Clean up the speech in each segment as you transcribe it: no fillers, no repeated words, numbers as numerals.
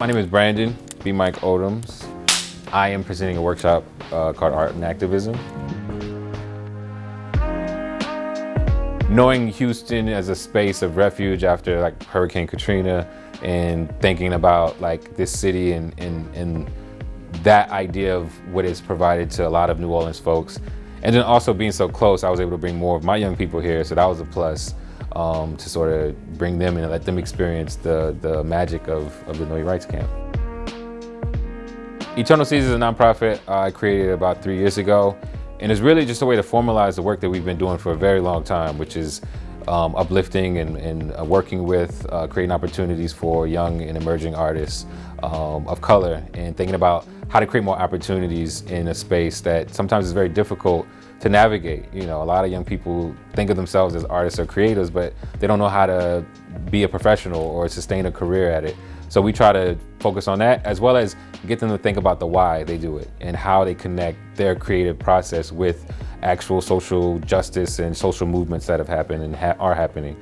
My name is Brandan, Bmike Odums. I am presenting a workshop called Art and Activism. Knowing Houston as a space of refuge after like Hurricane Katrina and thinking about like this city and that idea of what it's provided to a lot of New Orleans folks. And then also being so close, I was able to bring more of my young people here, so that was a plus to sort of bring them in and let them experience the magic of the Know Your Rights camp. Eternal Seeds is a nonprofit I created about 3 years ago, and it's really just a way to formalize the work that we've been doing for a very long time, which is uplifting and working with, creating opportunities for young and emerging artists of color, and thinking about how to create more opportunities in a space that sometimes is very difficult to navigate. You know, a lot of young people think of themselves as artists or creators, but they don't know how to be a professional or sustain a career at it. So we try to focus on that, as well as get them to think about the why they do it and how they connect their creative process with actual social justice and social movements that have happened and are happening.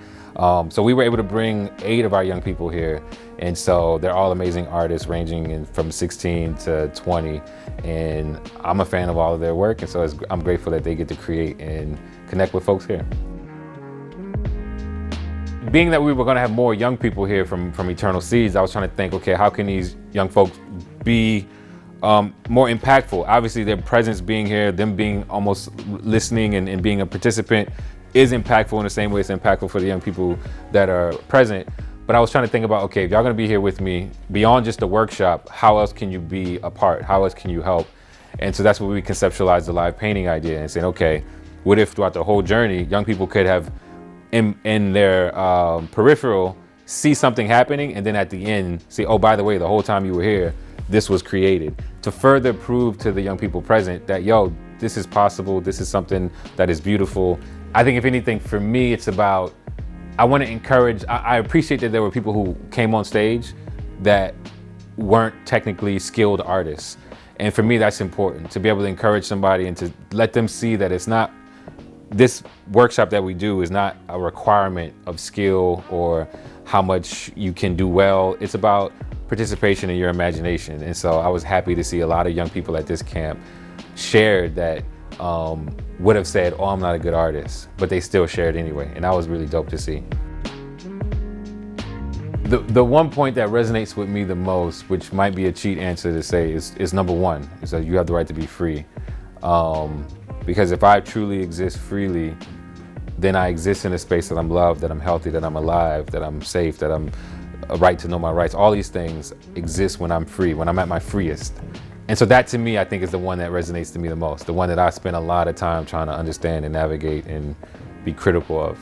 So we were able to bring 8 of our young people here, and so they're all amazing artists ranging from 16 to 20, and I'm a fan of all of their work, and so I'm grateful that they get to create and connect with folks here. Being that we were going to have more young people here from Eternal Seeds, I was trying to think, okay, how can these young folks be more impactful? Obviously, their presence being here, them being almost listening and being a participant is impactful in the same way it's impactful for the young people that are present. But I was trying to think about, okay, if y'all going to be here with me, beyond just the workshop, how else can you be a part? How else can you help? And so that's where we conceptualized the live painting idea and saying, okay, what if throughout the whole journey, young people could have in their peripheral see something happening, and then at the end say, oh, by the way, the whole time you were here, this was created, to further prove to the young people present that, yo, this is possible, this is something that is beautiful. I think if anything, for me, it's about, I want to encourage, I appreciate that there were people who came on stage that weren't technically skilled artists. And for me, that's important, to be able to encourage somebody and to let them see that it's not, this workshop that we do is not a requirement of skill or how much you can do well. It's about participation in your imagination. And so I was happy to see a lot of young people at this camp shared that would have said, oh, I'm not a good artist, but they still shared anyway. And that was really dope to see. The one point that resonates with me the most, which might be a cheat answer to say, is number one, is that you have the right to be free. Because if I truly exist freely, then I exist in a space that I'm loved, that I'm healthy, that I'm alive, that I'm safe, that I'm a right to know my rights. All these things exist when I'm free, when I'm at my freest. And so that, to me, I think is the one that resonates to me the most, the one that I spend a lot of time trying to understand and navigate and be critical of.